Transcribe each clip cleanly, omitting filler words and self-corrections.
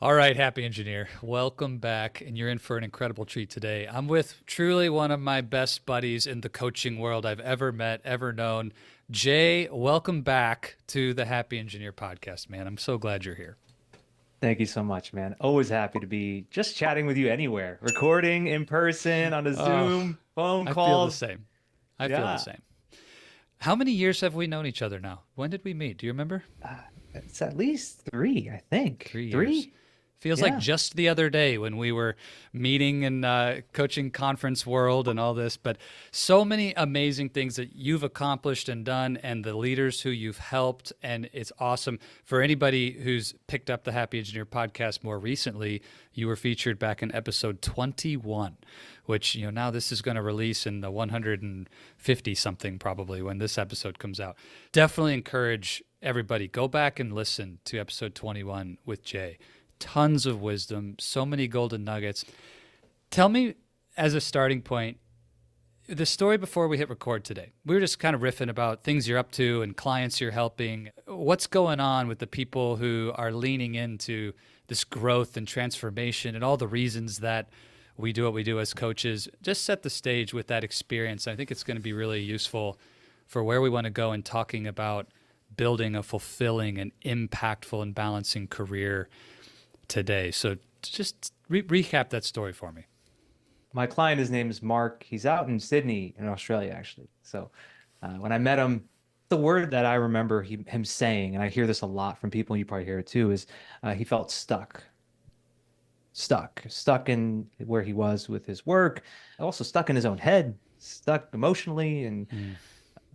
All right, happy engineer. Welcome back, and you're in for an incredible treat today. I'm with truly one of my best buddies in the coaching world I've ever met, ever known. Jay, welcome back to the Happy Engineer podcast, man. I'm so glad you're here. Thank you so much, man. Always happy to be just chatting with you anywhere, recording in person, on a Oh, Zoom, phone I feel the calls. same. I feel the Yeah. same. How many years have we known each other now? When did we meet? Do you remember? Uh, it's at least three, I think. 3 years. Three? Feels like Yeah. just the other day when we were meeting in coaching conference world and all this, but so many amazing things that you've accomplished and done, and the leaders who you've helped, and it's awesome. For anybody who's picked up the Happy Engineer podcast more recently, you were featured back in episode 21, which now this is going to release in the 150 something probably when this episode comes out. Definitely encourage everybody, go back and listen to episode 21 with Jay. Tons of wisdom, so many golden nuggets. Tell me, as a starting point, the story before we hit record today. We were just kind of riffing about things you're up to and clients you're helping. What's going on with the people who are leaning into this growth and transformation and all the reasons that we do what we do as coaches? Just set the stage with that experience. I think it's going to be really useful for where we want to go in talking about building a fulfilling and impactful and balancing career today. So just recap that story for me. My client, his name is Mark. He's out in Sydney in Australia, actually. So when I met him, the word that I remember him saying, and I hear this a lot from people, and you probably hear it too, is he felt stuck in where he was with his work, also stuck in his own head, stuck emotionally. And Mm.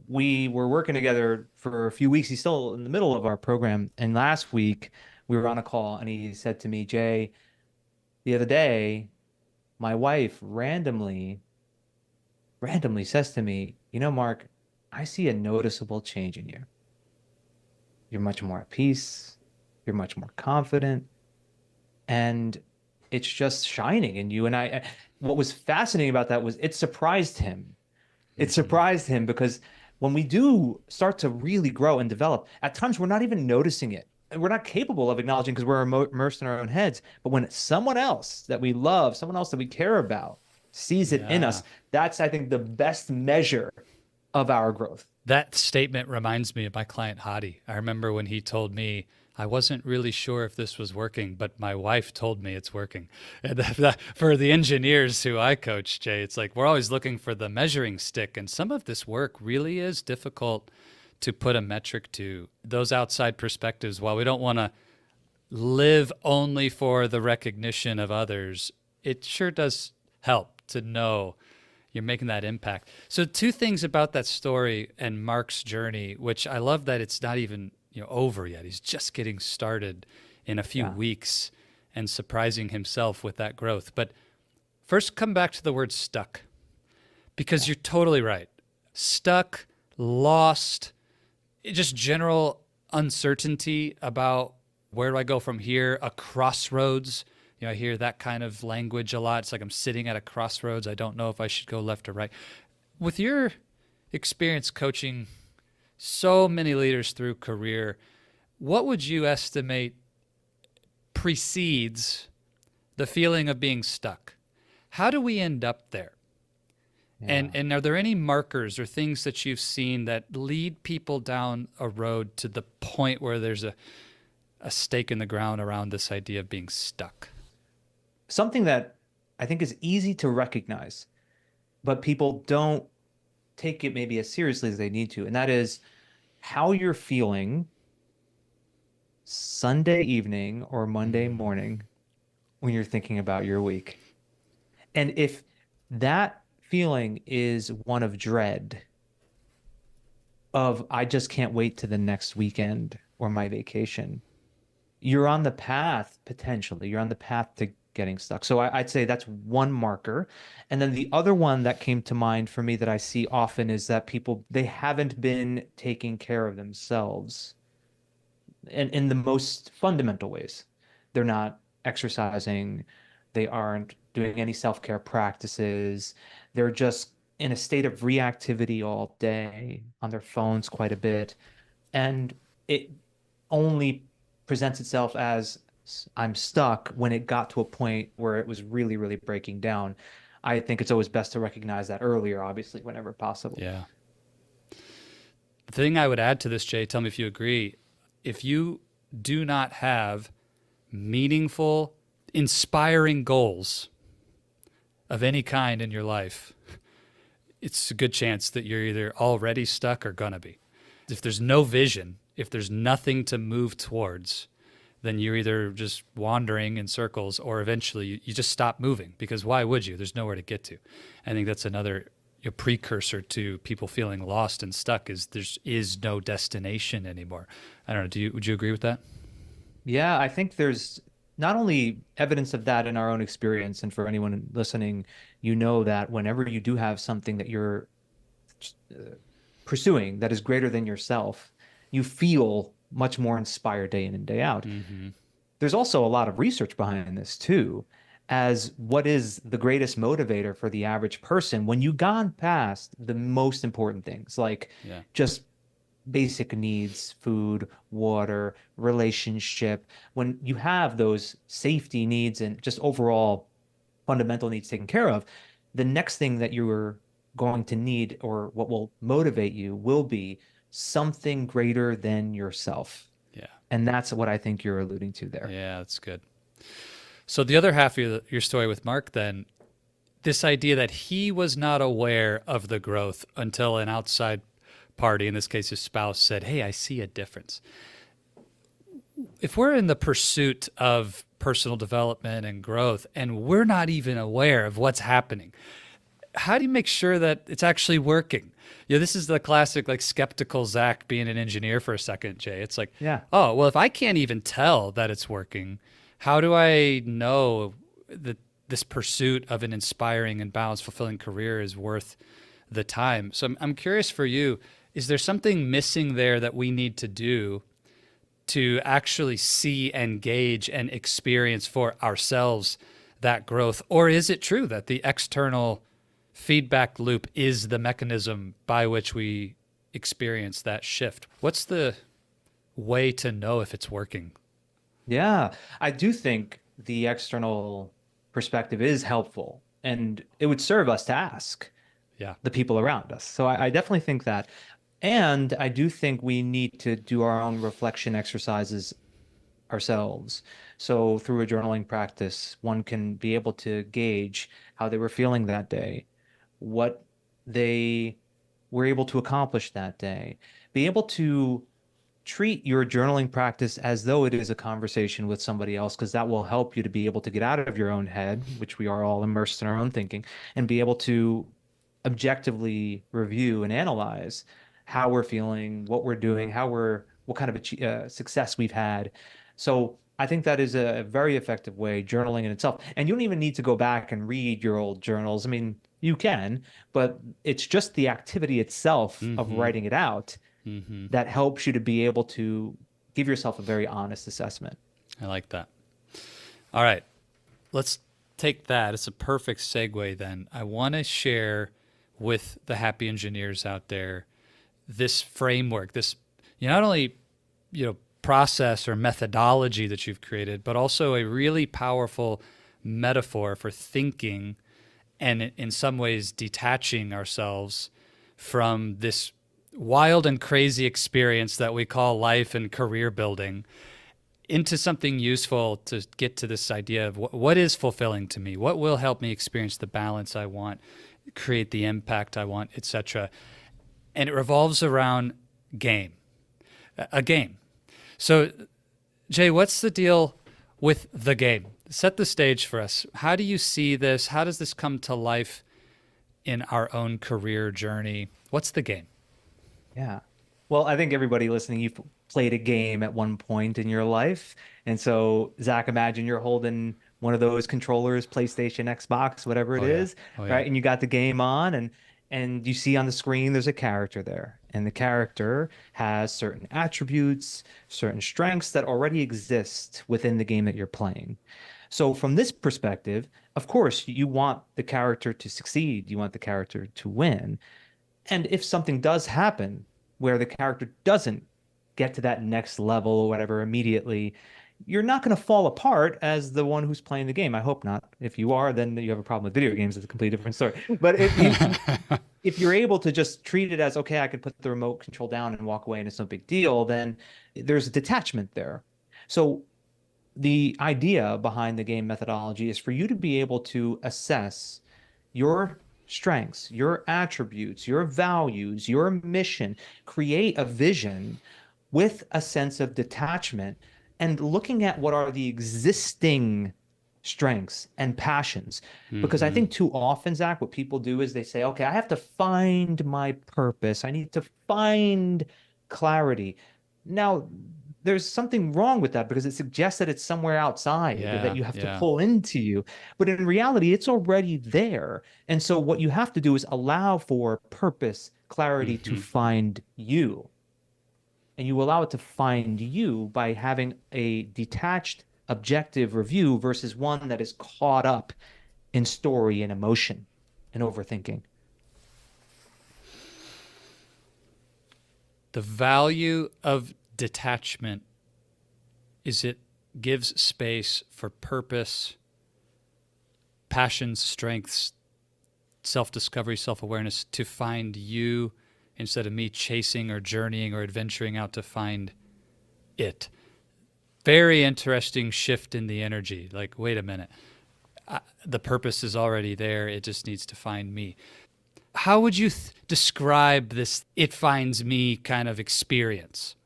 we were working together for a few weeks. He's still in the middle of our program. And last week we were on a call and he said to me, Jay, the other day, my wife randomly says to me, Mark, I see a noticeable change in you. You're much more at peace. You're much more confident. And it's just shining in you. And what was fascinating about that was it surprised him. It Mhm. surprised him because when we do start to really grow and develop, at times we're not even noticing it. And we're not capable of acknowledging because we're immersed in our own heads. But when someone else that we love, someone else that we care about, sees it in Yeah. us, that's, I think, the best measure of our growth. That statement reminds me of my client Hadi. I remember when he told me I wasn't really sure if this was working, but my wife told me it's working. And for the engineers who I coach, Jay, it's like we're always looking for the measuring stick. And some of this work really is difficult to put a metric to. Those outside perspectives, while we don't want to live only for the recognition of others, it sure does help to know you're making that impact. So two things about that story and Mark's journey, which I love that it's not even over yet. He's just getting started in a few Yeah. weeks and surprising himself with that growth. But first, come back to the word stuck, because Yeah. you're totally right. Stuck, lost, just general uncertainty about where do I go from here, a crossroads. I hear that kind of language a lot. It's like I'm sitting at a crossroads. I don't know if I should go left or right. With your experience coaching so many leaders through career, what would you estimate precedes the feeling of being stuck? How do we end up there? And Yeah. and are there any markers or things that you've seen that lead people down a road to the point where there's a stake in the ground around this idea of being stuck? Something that I think is easy to recognize, but people don't take it maybe as seriously as they need to. And that is how you're feeling Sunday evening or Monday Mm. morning when you're thinking about your week. And if that feeling is one of dread, of I just can't wait to the next weekend or my vacation, you're on the path, potentially, you're on the path to getting stuck. So I'd say that's one marker. And then the other one that came to mind for me that I see often is that people, they haven't been taking care of themselves in the most fundamental ways. They're not exercising, they aren't doing any self-care practices. They're just in a state of reactivity all day on their phones quite a bit. And it only presents itself as I'm stuck when it got to a point where it was really, really breaking down. I think it's always best to recognize that earlier, obviously, whenever possible. Yeah. The thing I would add to this, Jay, tell me if you agree. If you do not have meaningful, inspiring goals of any kind in your life, it's a good chance that you're either already stuck or gonna be. If there's no vision, if there's nothing to move towards, then you're either just wandering in circles or eventually you just stop moving, because why would you? There's nowhere to get to. I think that's another precursor to people feeling lost and stuck is there is no destination anymore. I don't know. Would you agree with that? Yeah, I think there's not only evidence of that in our own experience, and for anyone listening, you know that whenever you do have something that you're uh, pursuing that is greater than yourself, you feel much more inspired day in and day out. Mm-hmm. There's also a lot of research behind this too, as what is the greatest motivator for the average person when you gone past the most important things, like Yeah. just basic needs, food, water, relationship. When you have those safety needs and just overall fundamental needs taken care of, the next thing that you're going to need or what will motivate you will be something greater than yourself. Yeah. And that's what I think you're alluding to there. Yeah, that's good. So the other half of your story with Mark, then, this idea that he was not aware of the growth until an outside party, in this case his spouse, said, "Hey, I see a difference." If we're in the pursuit of personal development and growth and we're not even aware of what's happening, how do you make sure that it's actually working? Yeah, this is the classic, like, skeptical Zach being an engineer for a second, Jay. It's like, Yeah. oh, well, if I can't even tell that it's working, how do I know that this pursuit of an inspiring and balanced, fulfilling career is worth the time? So I'm curious for you, is there something missing there that we need to do to actually see and gauge and experience for ourselves that growth? Or is it true that the external feedback loop is the mechanism by which we experience that shift? What's the way to know if it's working? Yeah, I do think the external perspective is helpful and it would serve us to ask Yeah. the people around us. So I definitely think that. And I do think we need to do our own reflection exercises ourselves. So through a journaling practice, one can be able to gauge how they were feeling that day, what they were able to accomplish that day, be able to treat your journaling practice as though it is a conversation with somebody else, because that will help you to be able to get out of your own head, which we are all immersed in our own thinking, and be able to objectively review and analyze how we're feeling, what we're doing, what kind of success we've had. So I think that is a very effective way, journaling in itself. And you don't even need to go back and read your old journals. I mean, you can, but it's just the activity itself of Mm-hmm. writing it out Mm-hmm. that helps you to be able to give yourself a very honest assessment. I like that. All right. Let's take that. It's a perfect segue then. I want to share with the happy engineers out there this framework, this, not only, process or methodology that you've created, but also a really powerful metaphor for thinking and in some ways detaching ourselves from this wild and crazy experience that we call life and career building into something useful to get to this idea of what is fulfilling to me, what will help me experience the balance I want, create the impact I want, etc. And it revolves around a game. So, Jay, what's the deal with the game? Set the stage for us. How do you see this? How does this come to life in our own career journey? What's the game? Yeah. Well, I think everybody listening, you've played a game at one point in your life. And so, Zach, imagine you're holding one of those controllers, PlayStation, Xbox, whatever it Oh yeah. is, Oh yeah. right? And you got the game on and you see on the screen there's a character there. And the character has certain attributes, certain strengths that already exist within the game that you're playing. So from this perspective, of course, you want the character to succeed. You want the character to win. And if something does happen where the character doesn't get to that next level or whatever immediately, you're not going to fall apart as the one who's playing the game. I hope not. If you are, then you have a problem with video games. It's a completely different story. But if you're able to just treat it as, okay, I could put the remote control down and walk away and it's no big deal, then there's a detachment there. So the idea behind the game methodology is for you to be able to assess your strengths, your attributes, your values, your mission, create a vision with a sense of detachment and looking at what are the existing strengths and passions. Because I Hmm. think too often, Zach, what people do is they say, okay, I have to find my purpose. I need to find clarity. Now, there's something wrong with that because it suggests that it's somewhere outside that Yeah, you have to yeah. pull into you. But in reality, it's already there. And so what you have to do is allow for purpose, clarity to Hmm. find you. And you allow it to find you by having a detached, objective review versus one that is caught up in story and emotion and overthinking. The value of detachment is it gives space for purpose, passions, strengths, self discovery, self awareness to find you instead of me chasing or journeying or adventuring out to find it. Very interesting shift in the energy. Like, wait a minute. The purpose is already there. It just needs to find me. How would you describe this it finds me kind of experience?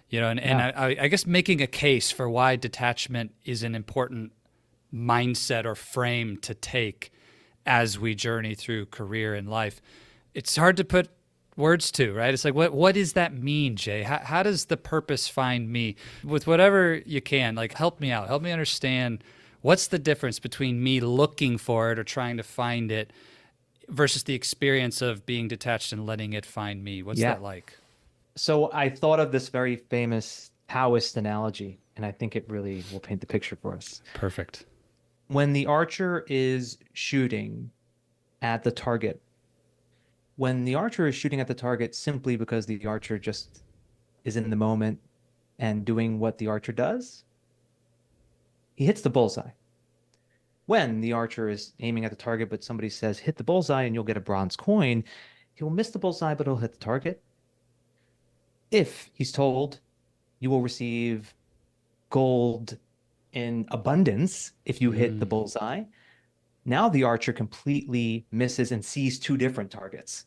You know, and Yeah. I guess making a case for why detachment is an important mindset or frame to take as we journey through career and life. It's hard to put words to, right? It's like, what does that mean, Jay? How does the purpose find me? With whatever you can, like, help me out. Help me understand what's the difference between me looking for it or trying to find it versus the experience of being detached and letting it find me. What's Yeah. that like? So I thought of this very famous Taoist analogy, and I think it really will paint the picture for us. Perfect. When the archer is shooting at the target, when the archer is shooting at the target simply because the archer just is in the moment and doing what the archer does, he hits the bullseye. When the archer is aiming at the target, but somebody says, hit the bullseye and you'll get a bronze coin, he'll miss the bullseye, but he'll hit the target. If he's told, you will receive gold in abundance if you hit the Mm. bullseye. Now the archer completely misses and sees two different targets.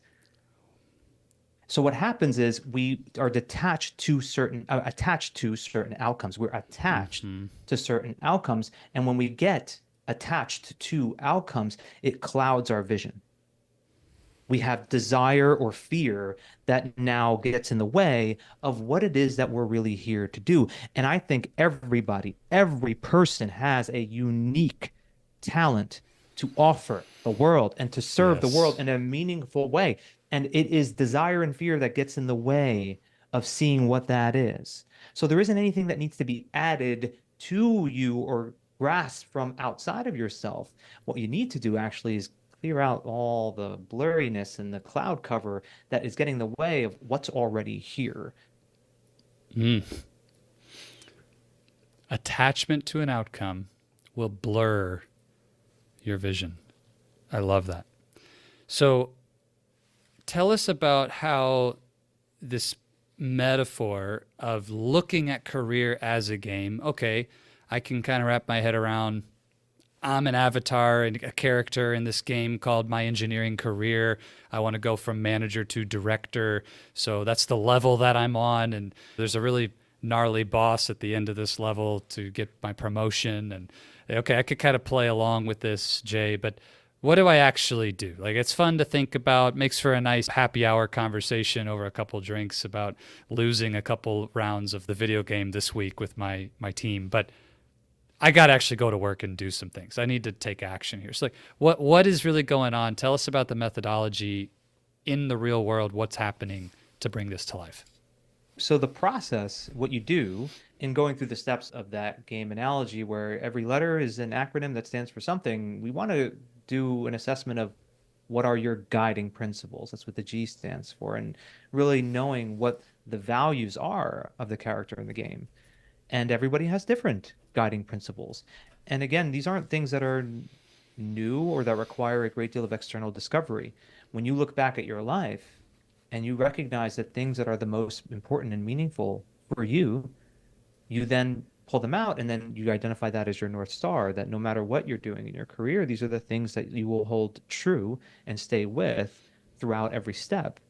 So what happens is we are attached to certain outcomes. We're attached Hmm. to certain outcomes, and when we get attached to outcomes, it clouds our vision. We have desire or fear that now gets in the way of what it is that we're really here to do. And I think every person has a unique talent to offer the world and to serve the world Yes. in a meaningful way. And it is desire and fear that gets in the way of seeing what that is. So there isn't anything that needs to be added to you or grasped from outside of yourself. What you need to do actually is clear out all the blurriness and the cloud cover that is getting in the way of what's already here. Mm. Attachment to an outcome will blur your vision. I love that. So tell us about how this metaphor of looking at career as a game, okay, I can kind of wrap my head around I'm an avatar and a character in this game called My Engineering Career. I want to go from manager to director. So that's the level that I'm on. And there's a really gnarly boss at the end of this level to get my promotion. And okay, I could kind of play along with this, Jay, but what do I actually do? Like, it's fun to think about, makes for a nice happy hour conversation over a couple drinks about losing a couple rounds of the video game this week with my team. But I got to actually go to work and do some things. I need to take action here. So, like, what is really going on? Tell us about the methodology in the real world. What's happening to bring this to life? So the process, what you do in going through the steps of that game analogy, where every letter is an acronym that stands for something, we want to do an assessment of what are your guiding principles. That's what the G stands for, and really knowing what the values are of the character in the game. and everybody has different guiding principles. And again, these aren't things that are new or that require a great deal of external discovery. When you look back at your life and you recognize that things that are the most important and meaningful for you, you then pull them out and then you identify that as your North Star, that no matter what you're doing in your career, these are the things that you will hold true and stay with throughout every step.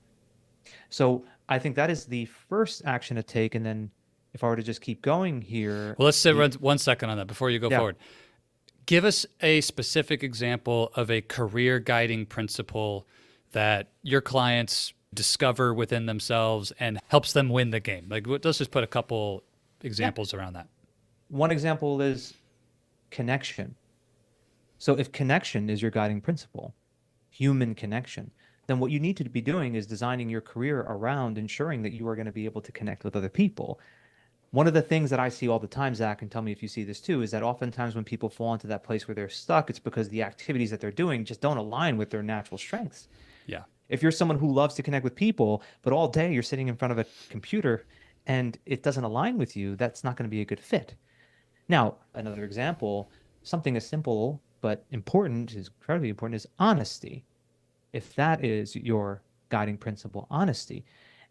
So I think that is the first action to take. And then if I were to just keep going here. Well, let's sit 1 second on that before you go Yeah. forward. Give us a specific example of a career guiding principle that your clients discover within themselves and helps them win the game. Like, let's just put a couple examples around that. One example is connection. So if connection is your guiding principle, human connection, then what you need to be doing is designing your career around ensuring that you are going to be able to connect with other people. One of the things that I see all the time, Zach, and tell me if you see this too, is that oftentimes when people fall into that place where they're stuck, it's because the activities that they're doing just don't align with their natural strengths. Yeah. If you're someone who loves to connect with people, but all day you're sitting in front of a computer and it doesn't align with you, that's not going to be a good fit. Now, another example, something as simple but important, is incredibly important, is honesty. If that is your guiding principle, honesty,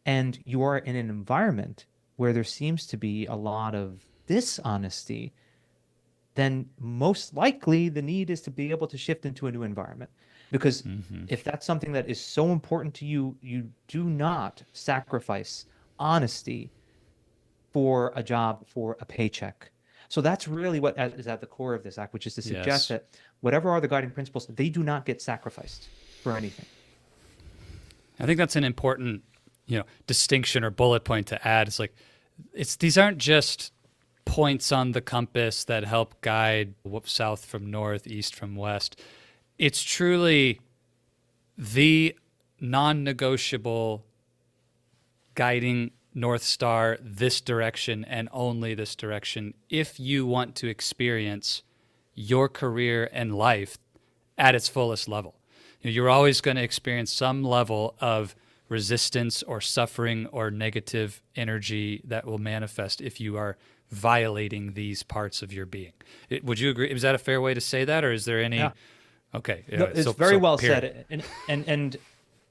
and you are in an environment where there seems to be a lot of dishonesty, then most likely the need is to be able to shift into a new environment. Because if that's something that is so important to you, you do not sacrifice honesty for a job, for a paycheck. So that's really what is at the core of this act, which is to suggest that whatever are the guiding principles, they do not get sacrificed for anything. I think that's an important, distinction or bullet point to add. It's like, these aren't just points on the compass that help guide south from north, east from west. It's truly the non-negotiable guiding North Star, this direction and only this direction, if you want to experience your career and life at its fullest level. You're always going to experience some level of resistance or suffering or negative energy that will manifest if you are violating these parts of your being. Would you agree? Is that a fair way to say that, or is there any? Yeah. Okay. No, it's very well period. said. And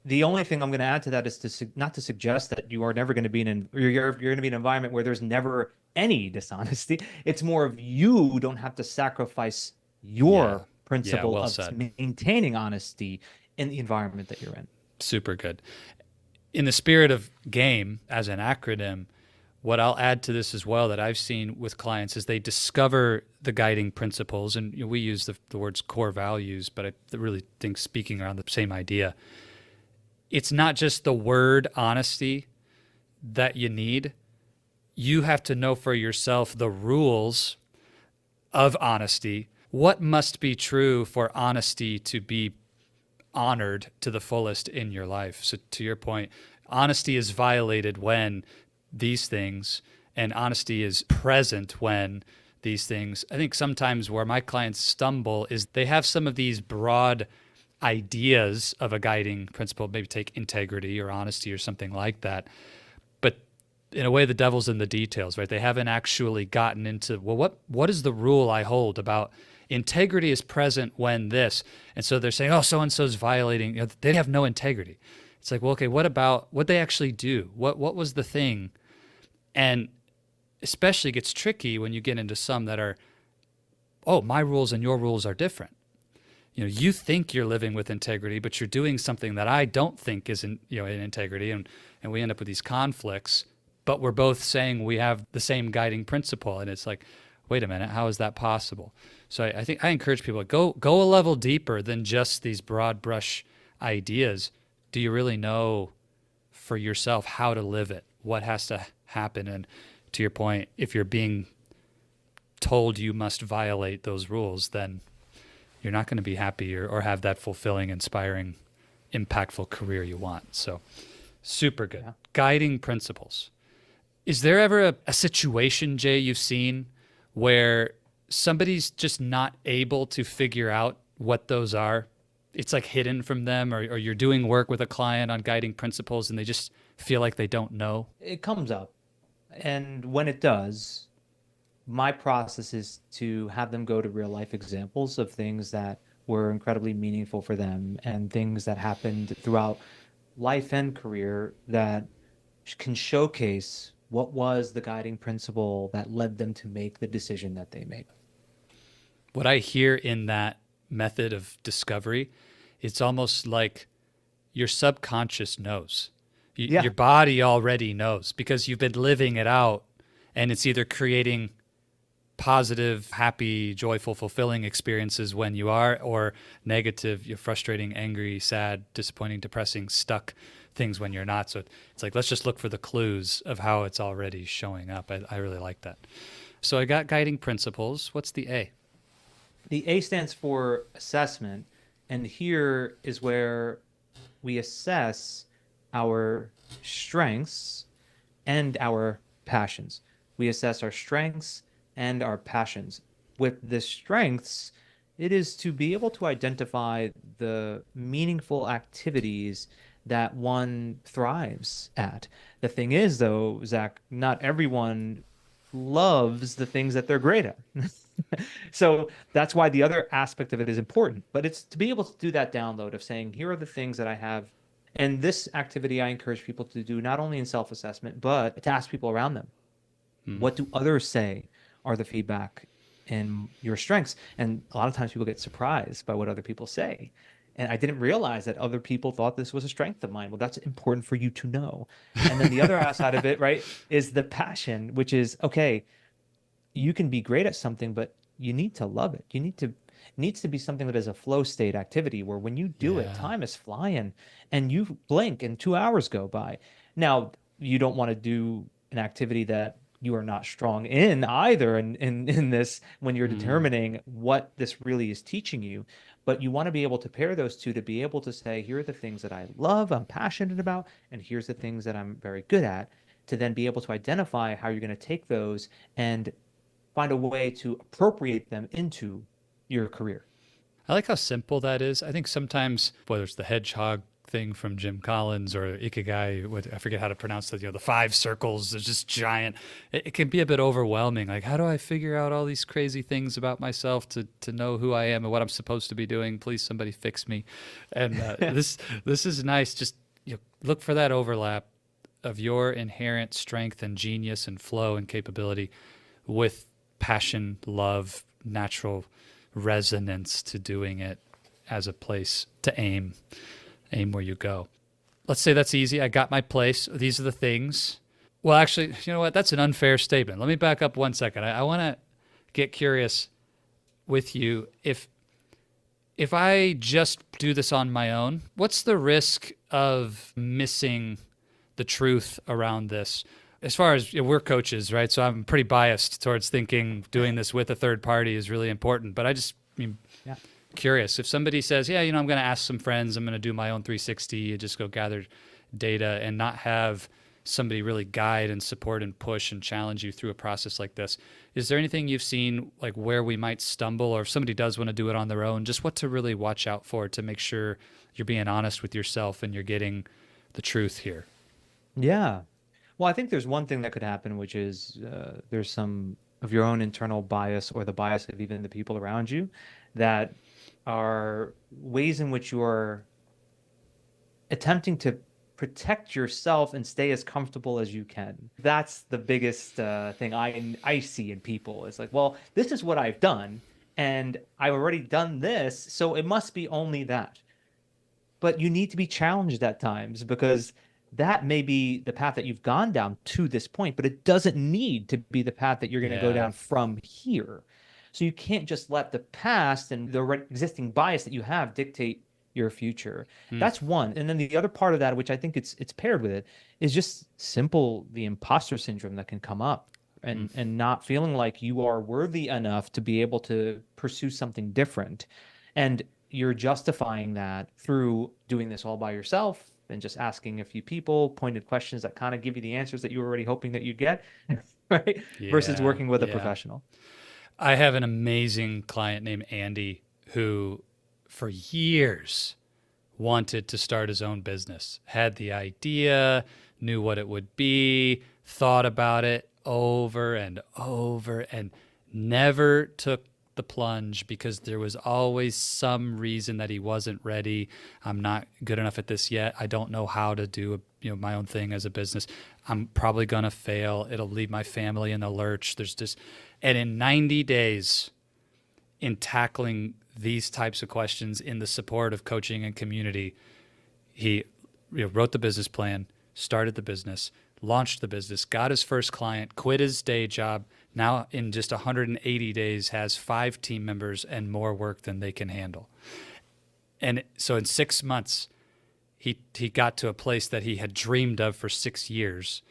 the only thing I'm going to add to that is not to suggest that you are never going to be you're going to be in an environment where there's never any dishonesty. It's more of you don't have to sacrifice your principle well of said. maintaining honesty in the environment that you're in. Super good. In the spirit of GAME as an acronym, what I'll add to this as well that I've seen with clients is they discover the guiding principles, and we use the words core values, but I really think speaking around the same idea. It's not just the word honesty that you need. You have to know for yourself the rules of honesty. What must be true for honesty to be honored to the fullest in your life? So to your point, honesty is violated when these things, and honesty is present when these things. I think sometimes where my clients stumble is they have some of these broad ideas of a guiding principle, maybe take integrity or honesty or something like that. But in a way, the devil's in the details, right? They haven't actually gotten into, well, what is the rule I hold about integrity is present when this? And so they're saying, oh, so-and-so's violating, they have no integrity. It's like, well, okay, what about what they actually do? What was the thing? And especially gets tricky when you get into some that are, oh, my rules and your rules are different. You think you're living with integrity, but you're doing something that I don't think is in integrity, and we end up with these conflicts. But we're both saying we have the same guiding principle, and it's like, wait a minute, how is that possible? So I think I encourage people to go a level deeper than just these broad brush ideas. Do you really know for yourself how to live it? What has to happen? And to your point, if you're being told you must violate those rules, then you're not going to be happy or have that fulfilling, inspiring, impactful career you want. So super good. Yeah. Guiding principles. Is there ever a situation, Jay, you've seen where somebody's just not able to figure out what those are? It's like hidden from them, or you're doing work with a client on guiding principles and they just feel like they don't know? It comes up. And when it does, my process is to have them go to real life examples of things that were incredibly meaningful for them and things that happened throughout life and career that can showcase what was the guiding principle that led them to make the decision that they made. What I hear in that method of discovery, it's almost like your subconscious knows. Yeah. Your body already knows because you've been living it out, and it's either creating positive, happy, joyful, fulfilling experiences when you are, or negative, you're frustrating, angry, sad, disappointing, depressing, stuck things when you're not. So it's like, let's just look for the clues of how it's already showing up. I really like that. So I got guiding principles. What's the A? The A stands for assessment. And here is where we assess our strengths and our passions. We assess our strengths and our passions. With the strengths, it is to be able to identify the meaningful activities that one thrives at. The thing is, though, Zach, not everyone loves the things that they're great at. So that's why the other aspect of it is important. But it's to be able to do that download of saying, here are the things that I have. And this activity I encourage people to do not only in self-assessment, but to ask people around them. What do others say are the feedback in your strengths? And a lot of times people get surprised by what other people say. And I didn't realize that other people thought this was a strength of mine. Well, that's important for you to know. And then the other side of it, right, is the passion, which is, okay, you can be great at something, but you need to love it. It needs to be something that is a flow state activity where when you do it, time is flying and you blink and 2 hours go by. Now, you don't want to do an activity that you are not strong in either in this when you're determining what this really is teaching you. But you want to be able to pair those two to be able to say, here are the things that I love, I'm passionate about, and here's the things that I'm very good at, to then be able to identify how you're going to take those and find a way to appropriate them into your career. I like how simple that is. I think sometimes, whether it's the hedgehog thing from Jim Collins or Ikigai, I forget how to pronounce that, the 5 circles, they're just giant. It can be a bit overwhelming. Like, how do I figure out all these crazy things about myself to know who I am and what I'm supposed to be doing? Please, somebody fix me. And this is nice. Just look for that overlap of your inherent strength and genius and flow and capability with passion, love, natural resonance to doing it as a place to aim where you go. Let's say that's easy. I got my place. These are the things. Well, actually, you know what? That's an unfair statement. Let me back up 1 second. I want to get curious with you. If I just do this on my own, what's the risk of missing the truth around this? As far as we're coaches, right? So I'm pretty biased towards thinking doing this with a third party is really important. But curious. If somebody says, I'm going to ask some friends, I'm going to do my own 360, just go gather data and not have somebody really guide and support and push and challenge you through a process like this. Is there anything you've seen, like where we might stumble, or if somebody does want to do it on their own, just what to really watch out for to make sure you're being honest with yourself and you're getting the truth here? Yeah. Well, I think there's one thing that could happen, which is there's some of your own internal bias or the bias of even the people around you that are ways in which you are attempting to protect yourself and stay as comfortable as you can. That's the biggest thing I see in people. It's like, well, this is what I've done, and I've already done this, so it must be only that. But you need to be challenged at times because that may be the path that you've gone down to this point, but it doesn't need to be the path that you're going to go down from here. So you can't just let the past and the existing bias that you have dictate your future. That's one. And then the other part of that, which I think it's paired with it, is just simple the imposter syndrome that can come up and not feeling like you are worthy enough to be able to pursue something different. And you're justifying that through doing this all by yourself and just asking a few people pointed questions that kind of give you the answers that you were already hoping that you'd get, right? Versus working with a professional. I have an amazing client named Andy who for years wanted to start his own business, had the idea, knew what it would be, thought about it, over and over and never took the plunge because there was always some reason that he wasn't ready. I'm not good enough at this yet. I don't know how to do my own thing as a business. I'm probably going to fail. It'll leave my family in the lurch. There's just, and in 90 days, in tackling these types of questions in the support of coaching and community, he wrote the business plan, started the business, launched the business, got his first client, quit his day job. Now in just 180 days has 5 team members and more work than they can handle. And so in 6 months, he got to a place that he had dreamed of for 6 years,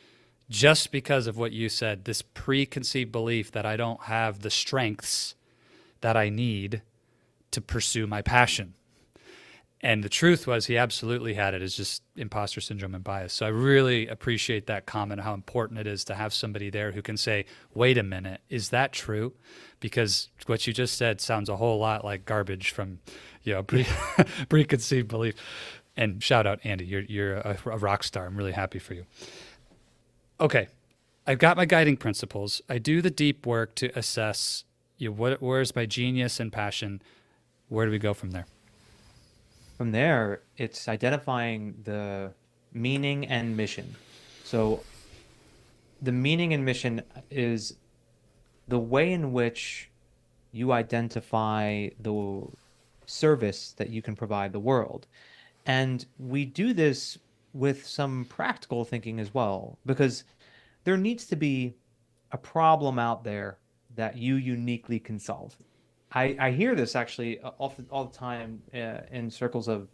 just because of what you said, this preconceived belief that I don't have the strengths that I need to pursue my passion. And the truth was he absolutely had it. It's just imposter syndrome and bias. So I really appreciate that comment, how important it is to have somebody there who can say, wait a minute, is that true? Because what you just said sounds a whole lot like garbage from, preconceived belief. And shout out, Andy, you're a rock star. I'm really happy for you. Okay, I've got my guiding principles. I do the deep work to assess where's my genius and passion. Where do we go from there? From there, it's identifying the meaning and mission. So the meaning and mission is the way in which you identify the service that you can provide the world. And we do this with some practical thinking as well, because there needs to be a problem out there that you uniquely can solve. I hear this actually all the time in circles of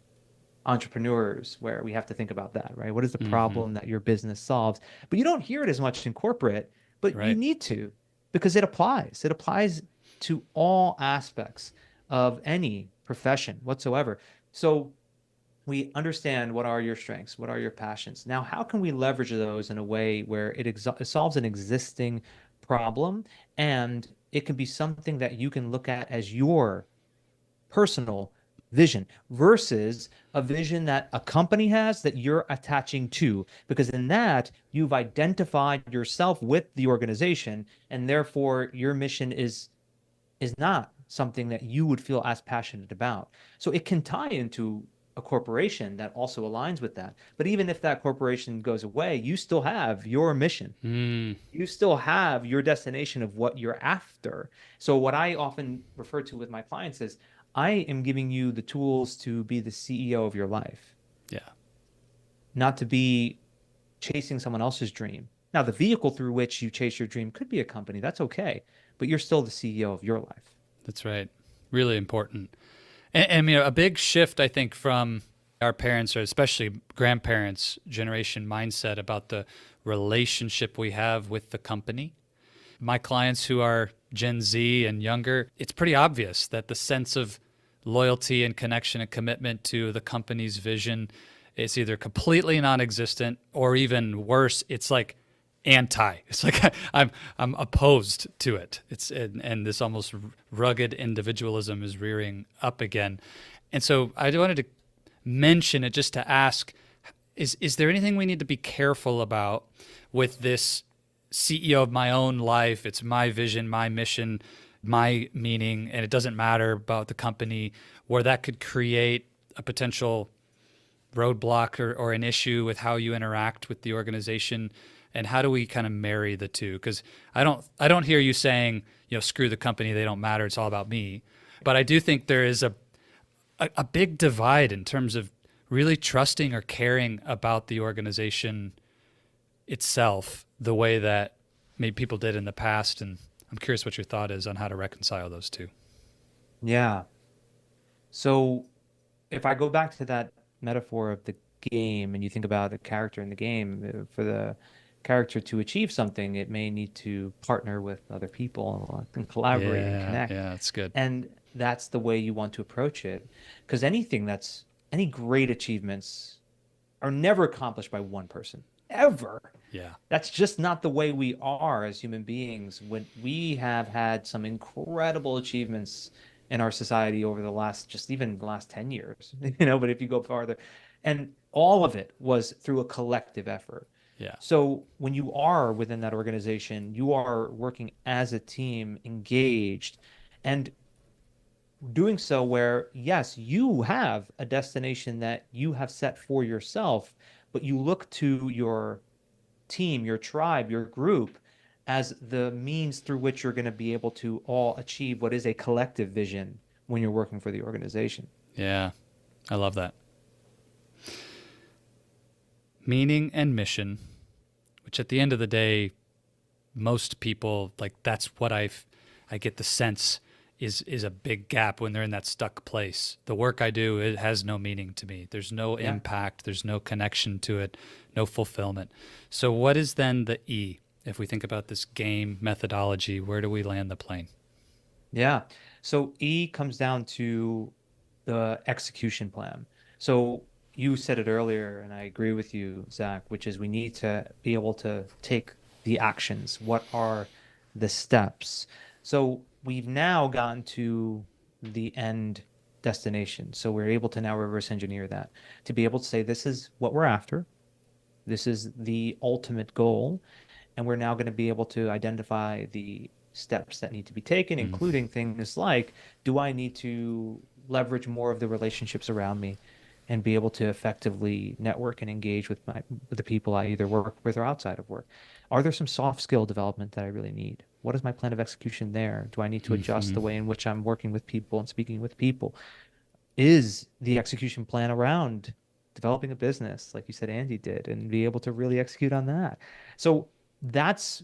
entrepreneurs where we have to think about that, right? What is the problem that your business solves? But you don't hear it as much in corporate, but you need to, because it applies. It applies to all aspects of any profession whatsoever. So we understand what are your strengths, what are your passions. Now, how can we leverage those in a way where it solves an existing problem, and it can be something that you can look at as your personal vision versus a vision that a company has that you're attaching to, because in that you've identified yourself with the organization, and therefore your mission is not something that you would feel as passionate about. So it can tie into a corporation that also aligns with that. But even if that corporation goes away, you still have your mission. You still have your destination of what you're after. So what I often refer to with my clients is, I am giving you the tools to be the CEO of your life. Yeah. Not to be chasing someone else's dream. Now, the vehicle through which you chase your dream could be a company. That's okay. But you're still the CEO of your life. That's right. Really important. And a big shift, I think, from our parents, or especially grandparents' generation mindset about the relationship we have with the company. My clients who are Gen Z and younger, it's pretty obvious that the sense of loyalty and connection and commitment to the company's vision is either completely non-existent, or even worse, it's like anti. It's like I'm opposed to it. And this almost rugged individualism is rearing up again. And so I wanted to mention it just to ask, is there anything we need to be careful about with this CEO of my own life? It's my vision, my mission, my meaning, and it doesn't matter about the company, where that could create a potential roadblock or an issue with how you interact with the organization. And how do we kind of marry the two? Because I don't hear you saying, screw the company, they don't matter, it's all about me. But I do think there is a big divide in terms of really trusting or caring about the organization itself the way that maybe people did in the past. And I'm curious what your thought is on how to reconcile those two. Yeah. So if I go back to that metaphor of the game, and you think about the character in the game, for the character to achieve something, it may need to partner with other people and collaborate and connect. Yeah, that's good. And that's the way you want to approach it. Because any great achievements are never accomplished by one person, ever. Yeah. That's just not the way we are as human beings. When we have had some incredible achievements in our society over the last 10 years, but if you go farther, and all of it was through a collective effort. Yeah. So when you are within that organization, you are working as a team, engaged, and doing so where, yes, you have a destination that you have set for yourself, but you look to your team, your tribe, your group as the means through which you're going to be able to all achieve what is a collective vision when you're working for the organization. Yeah. I love that. Meaning and mission, which at the end of the day, most people like that's what I get the sense is a big gap when they're in that stuck place. The work I do, it has no meaning to me. There's no Yeah. impact, there's no connection to it, no fulfillment. So what is then the E? If we think about this game methodology, where do we land the plane? Yeah. So E comes down to the execution plan. So you said it earlier, and I agree with you, Zach, which is we need to be able to take the actions. What are the steps? So we've now gotten to the end destination. So we're able to now reverse engineer that to be able to say, this is what we're after. This is the ultimate goal. And we're now going to be able to identify the steps that need to be taken, Mm. including things like, do I need to leverage more of the relationships around me and be able to effectively network and engage with with the people I either work with or outside of work? Are there some soft skill development that I really need? What is my plan of execution there? Do I need to adjust Hmm. the way in which I'm working with people and speaking with people? Is the execution plan around developing a business, like you said, Andy did, and be able to really execute on that? So that's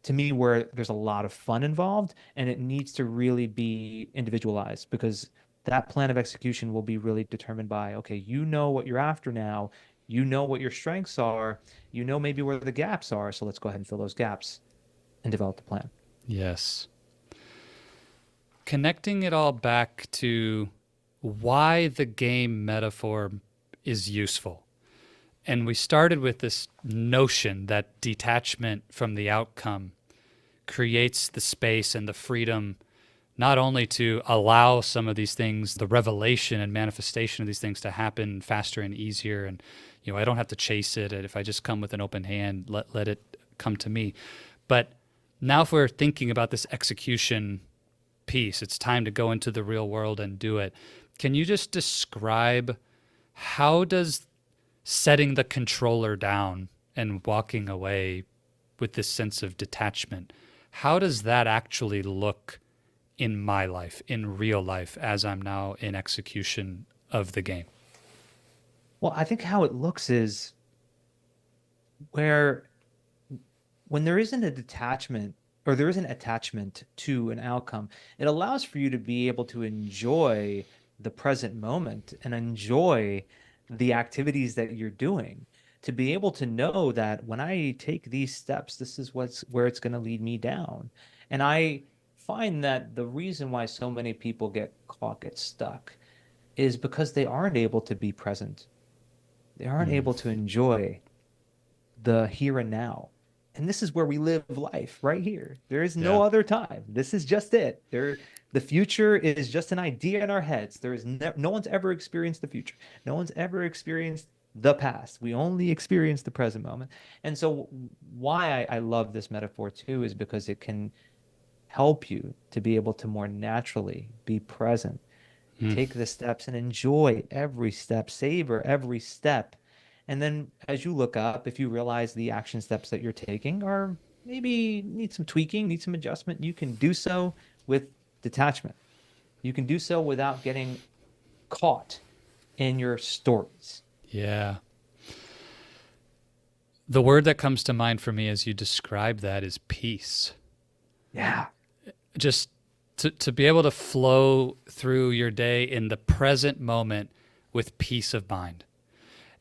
to me where there's a lot of fun involved, and it needs to really be individualized because that plan of execution will be really determined by, okay, you know what you're after now, you know what your strengths are, you know maybe where the gaps are, so let's go ahead and fill those gaps and develop the plan. Yes. Connecting it all back to why the game metaphor is useful. And we started with this notion that detachment from the outcome creates the space and the freedom not only to allow some of these things, the revelation and manifestation of these things to happen faster and easier. And, I don't have to chase it. And if I just come with an open hand, let it come to me. But now if we're thinking about this execution piece, it's time to go into the real world and do it. Can you just describe how does setting the controller down and walking away with this sense of detachment, how does that actually look in my life, in real life, as I'm now in execution of the game? Well, I think how it looks is where when there isn't a detachment or there isn't attachment to an outcome, it allows for you to be able to enjoy the present moment and enjoy the activities that you're doing. To be able to know that when I take these steps, this is where it's going to lead me down. And I find that the reason why so many people get stuck is because they aren't able to be present. They aren't Mm. able to enjoy the here and now. And this is where we live life right here. There is Yeah. no other time. This is just it. The future is just an idea in our heads. There is no one's ever experienced the future. No one's ever experienced the past. We only experience the present moment. And so why I love this metaphor too is because it can help you to be able to more naturally be present, Mm. take the steps and enjoy every step, savor every step. And then as you look up, if you realize the action steps that you're taking are maybe need some tweaking, need some adjustment, you can do so with detachment. You can do so without getting caught in your stories. Yeah. The word that comes to mind for me as you describe that is peace. Yeah. Just to be able to flow through your day in the present moment with peace of mind.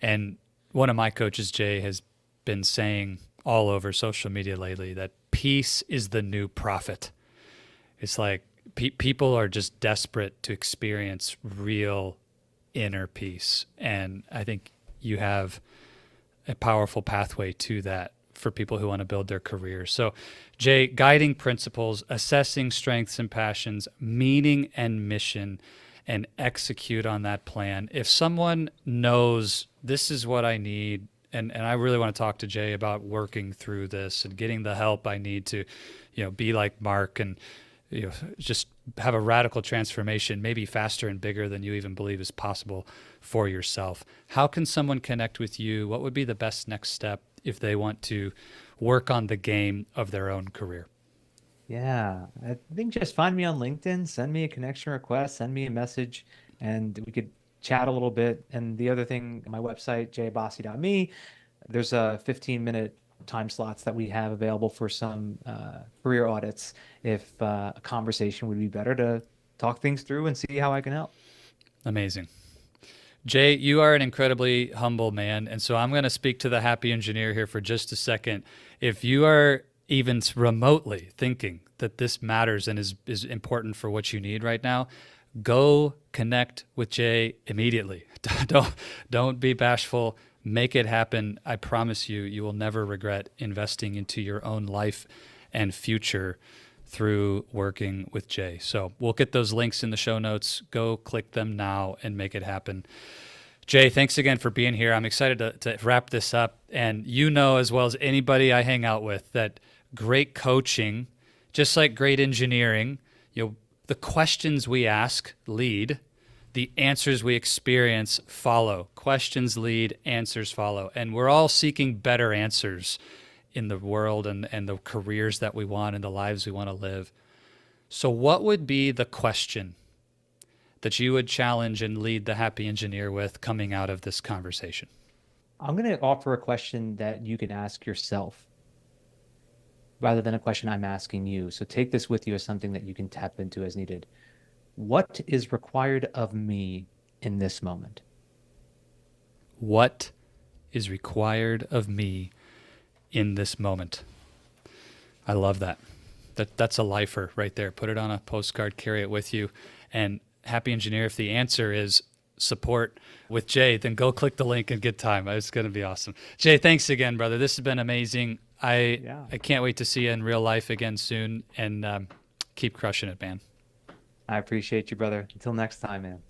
And one of my coaches, Jay, has been saying all over social media lately that peace is the new profit. It's like people are just desperate to experience real inner peace. And I think you have a powerful pathway to that for people who want to build their careers. So, Jay, guiding principles, assessing strengths and passions, meaning and mission, and execute on that plan. If someone knows this is what I need, and I really want to talk to Jay about working through this and getting the help I need to, be like Mark and, just have a radical transformation, maybe faster and bigger than you even believe is possible for yourself. How can someone connect with you? What would be the best next step if they want to work on the game of their own career? Yeah, I think just find me on LinkedIn, send me a connection request, send me a message, and we could chat a little bit. And the other thing, my website, jabbasi.me, there's a 15-minute time slots that we have available for some career audits if a conversation would be better to talk things through and see how I can help. Amazing. Jay, you are an incredibly humble man. And so I'm going to speak to the happy engineer here for just a second. If you are even remotely thinking that this matters and is important for what you need right now, go connect with Jay immediately. Don't be bashful. Make it happen. I promise you, you will never regret investing into your own life and future through working with Jay. So we'll get those links in the show notes. Go click them now and make it happen. Jay, thanks again for being here. I'm excited to wrap this up. And you know as well as anybody I hang out with that great coaching, just like great engineering, the questions we ask lead, the answers we experience follow. Questions lead, answers follow. And we're all seeking better answers in the world and the careers that we want and the lives we want to live. So what would be the question that you would challenge and lead the happy engineer with coming out of this conversation? I'm going to offer a question that you can ask yourself rather than a question I'm asking you. So take this with you as something that you can tap into as needed. What is required of me in this moment? What is required of me in this moment? I love that. That's a lifer right there. Put it on a postcard, carry it with you. And happy engineer, if the answer is support with Jay, then go click the link and get time. It's going to be awesome. Jay, thanks again, brother. This has been amazing. I can't wait to see you in real life again soon, and keep crushing it, man. I appreciate you, brother. Until next time, man.